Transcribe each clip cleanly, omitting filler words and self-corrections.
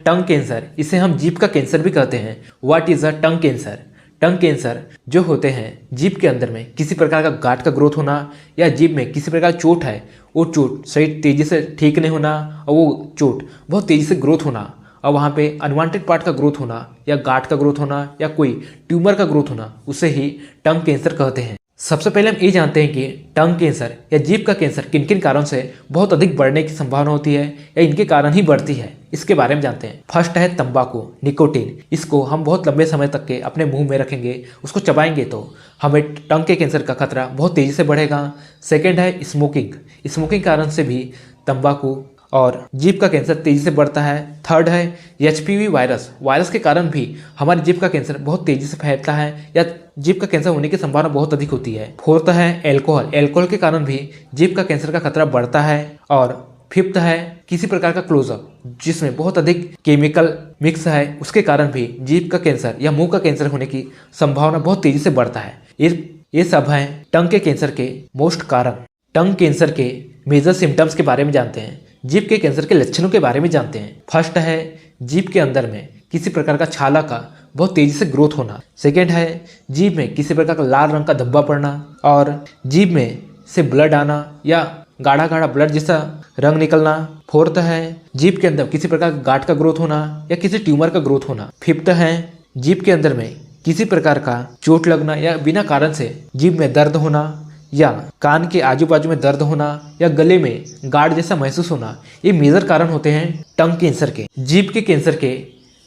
टंग cancer, इसे हम जीभ का कैंसर भी कहते हैं। What is a tongue cancer? Tongue cancer जो होते हैं जीभ के अंदर में किसी प्रकार का गांठ का ग्रोथ होना, या जीभ में किसी प्रकार चोट है, वो चोट सही तेजी से ठीक नहीं होना, और वो चोट बहुत तेजी से ग्रोथ होना, और वहाँ पे अनवांटेड पार्ट का ग्रोथ होना, या गांठ का ग्रोथ होना, या कोई ट्यूमर का ग्रोथ होना, उसे ही टंग कैंसर कहते हैं। सबसे पहले हम ये जानते हैं कि टंग कैंसर या जीभ का कैंसर किन किन कारणों से बहुत अधिक बढ़ने की संभावना होती है, या इनके कारण ही बढ़ती है, इसके बारे में जानते हैं। फर्स्ट है तंबाकू, निकोटीन। इसको हम बहुत लंबे समय तक के अपने मुंह में रखेंगे, उसको चबाएंगे तो हमें टंग के कैंसर का खतरा बहुत तेजी से बढ़ेगा। सेकेंड है स्मोकिंग। स्मोकिंग कारण से भी तंबाकू और जीभ का कैंसर तेजी से बढ़ता है। थर्ड है HPV वायरस के कारण भी हमारी जीभ का कैंसर बहुत तेजी से फैलता है, या जीभ का कैंसर होने की संभावना बहुत अधिक होती है। फोर्थ है एल्कोहल के कारण भी जीभ का कैंसर का खतरा बढ़ता है। और फिफ्थ है किसी प्रकार का क्लोजअप जिसमें बहुत अधिक केमिकल मिक्स है, उसके कारण भी जीभ का कैंसर या मुंह का कैंसर होने की संभावना बहुत तेजी से बढ़ता है। ये सब है टंग के कैंसर के मोस्ट कारण। टंग कैंसर के मेजर सिम्टम्स के बारे में जानते हैं। जीभ के कैंसर के लक्षणों के बारे में जानते हैं। फर्स्ट है जीभ के अंदर में किसी प्रकार का छाला का बहुत तेजी से ग्रोथ होना। सेकेंड है जीभ में किसी प्रकार का लाल रंग का धब्बा पड़ना, और जीभ में से ब्लड आना, या गाढ़ा गाढ़ा ब्लड जैसा रंग निकलना। फोर्थ है जीभ के अंदर किसी प्रकार का गांठ का ग्रोथ होना, या किसी ट्यूमर का ग्रोथ होना। फिफ्थ है जीभ के अंदर में किसी प्रकार का चोट लगना, या बिना कारण से जीभ में दर्द होना, या कान के आजू बाजू में दर्द होना, या गले में गाढ़ जैसा महसूस होना। ये मेजर कारण होते हैं टंग कैंसर के। जीभ के कैंसर के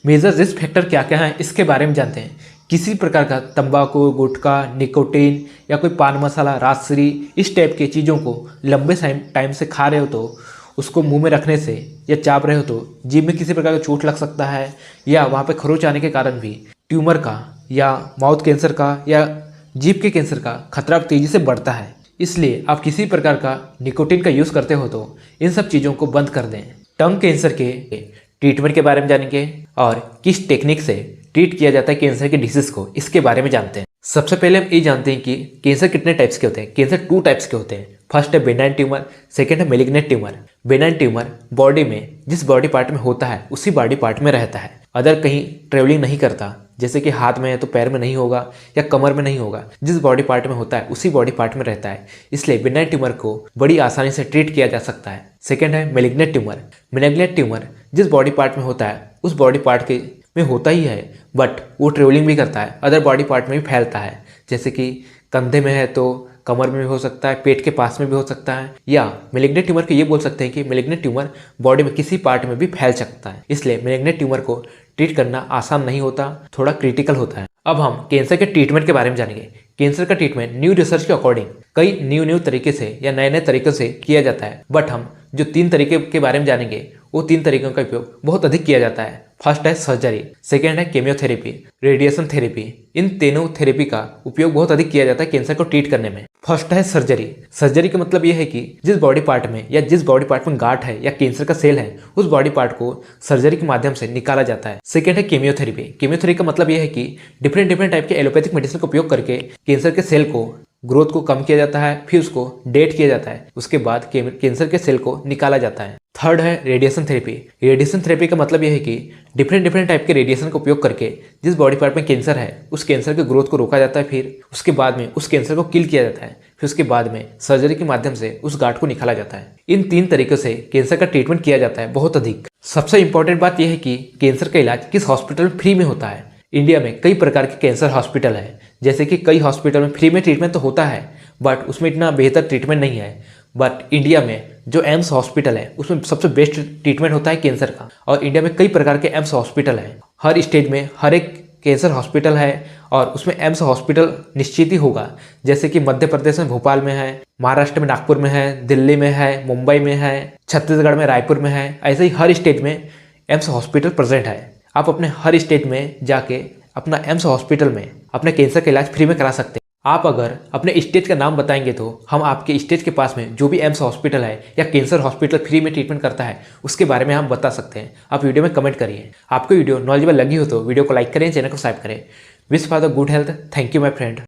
मेजर रिस्क फैक्टर क्या क्या हैं, इसके बारे में जानते हैं। किसी प्रकार का तंबाकू, गुटखा, निकोटीन, या कोई पान मसाला, राजश्री, इस टाइप की चीज़ों को लंबे टाइम से खा रहे हो तो उसको मुंह में रखने से या चाप रहे हो तो जीभ में किसी प्रकार का चोट लग सकता है, या वहाँ पे खरोच आने के कारण भी ट्यूमर का या माउथ कैंसर का या जीभ के कैंसर का खतरा तेजी से बढ़ता है। इसलिए आप किसी प्रकार का निकोटीन का यूज़ करते हो तो इन सब चीज़ों को बंद कर दें। टंग कैंसर के ट्रीटमेंट के बारे में जानेंगे, और किस टेक्निक से ट्रीट किया जाता है कैंसर के डिसीज को, इसके बारे में जानते हैं। सबसे पहले हम ये जानते हैं कि कैंसर कितने टाइप्स के होते हैं। कैंसर 2 टाइप्स के होते हैं। फर्स्ट है बेनाइन ट्यूमर, सेकेंड है malignant tumour. Benign tumour body में जिस बॉडी पार्ट में होता है उसी बॉडी पार्ट में रहता है, अदर कहीं ट्रेवलिंग नहीं करता। जैसे कि हाथ में है तो पैर में नहीं होगा, या कमर में नहीं होगा। जिस बॉडी पार्ट में होता है उसी बॉडी पार्ट में रहता है, इसलिए बेनाइन ट्यूमर को बड़ी आसानी से ट्रीट किया जा सकता है। सेकेंड है मेलिग्नेंट ट्यूमर। मेलिग्नेंट ट्यूमर जिस बॉडी पार्ट में होता है उस बॉडी पार्ट के में होता ही है, बट वो ट्रेवलिंग भी करता है, अदर बॉडी पार्ट में भी फैलता है। जैसे कि कंधे में है तो कमर में भी हो सकता है, पेट के पास में भी हो सकता है, या मेलिग्नेंट ट्यूमर को ये बोल सकते हैं कि मेलिग्नेंट ट्यूमर बॉडी में किसी पार्ट में भी फैल सकता है। इसलिए मेलिग्नेंट ट्यूमर को ट्रीट करना आसान नहीं होता, थोड़ा क्रिटिकल होता है। अब हम कैंसर के ट्रीटमेंट के बारे में जानेंगे। कैंसर का ट्रीटमेंट न्यू रिसर्च के अकॉर्डिंग कई न्यू तरीके से या नए तरीकों से किया जाता है, बट हम जो 3 तरीके के बारे में जानेंगे वो 3 तरीकों का उपयोग बहुत अधिक किया जाता है। फर्स्ट है सर्जरी, सेकेंड है केमियोथेरेपी, रेडिएशन थेरेपी। इन तीनों थेरेपी का उपयोग बहुत अधिक किया जाता है कैंसर को ट्रीट करने में। फर्स्ट है सर्जरी। सर्जरी का मतलब यह है कि जिस बॉडी पार्ट में या जिस बॉडी पार्ट में गांठ है या कैंसर का सेल है, उस बॉडी पार्ट को सर्जरी के माध्यम से निकाला जाता है। सेकेंड है केमियोथेरेपी। केमियोथेरेपी का मतलब यह है कि डिफरेंट टाइप के एलोपैथिक मेडिसिन का उपयोग करके कैंसर के सेल को ग्रोथ को कम किया जाता है, फिर उसको डेट किया जाता है, उसके बाद कैंसर के सेल को निकाला जाता है। थर्ड है रेडिएशन थेरेपी। रेडिएशन थेरेपी का मतलब यह है कि डिफरेंट टाइप के रेडिएशन का उपयोग करके जिस बॉडी पार्ट में कैंसर है उस कैंसर के ग्रोथ को रोका जाता है, फिर उसके बाद में उस कैंसर को किल किया जाता है, फिर उसके बाद में सर्जरी के माध्यम से उस गांठ को निकाला जाता है। इन 3 तरीकों से कैंसर का ट्रीटमेंट किया जाता है बहुत अधिक। सबसे इंपॉर्टेंट बात यह है कि कैंसर का इलाज किस हॉस्पिटल में फ्री में होता है। इंडिया में कई प्रकार के कैंसर हॉस्पिटल है, जैसे कि कई हॉस्पिटल में फ्री में ट्रीटमेंट तो होता है, बट उसमें इतना बेहतर ट्रीटमेंट नहीं है। बट इंडिया में जो एम्स हॉस्पिटल है उसमें सबसे बेस्ट ट्रीटमेंट होता है कैंसर का। और इंडिया में कई प्रकार के एम्स हॉस्पिटल हैं, हर स्टेट में हर एक कैंसर हॉस्पिटल है, और उसमें एम्स हॉस्पिटल निश्चित ही होगा। जैसे कि मध्य प्रदेश में भोपाल में है, महाराष्ट्र में नागपुर में है, दिल्ली में है, मुंबई में है, छत्तीसगढ़ में रायपुर में है। ऐसे ही हर स्टेट में एम्स हॉस्पिटल प्रेजेंट है। आप अपने हर स्टेट में जाके अपना एम्स हॉस्पिटल में अपने कैंसर का इलाज फ्री में करा सकते हैं। आप अगर अपने स्टेट का नाम बताएंगे तो हम आपके स्टेट के पास में जो भी एम्स हॉस्पिटल है या कैंसर हॉस्पिटल फ्री में ट्रीटमेंट करता है उसके बारे में हम बता सकते हैं। आप वीडियो में कमेंट करिए। आपको वीडियो नॉलेजेबल लगी हो तो वीडियो को लाइक करें, चैनल को सब्सक्राइब करें। Wish for the good health. Thank you my friend.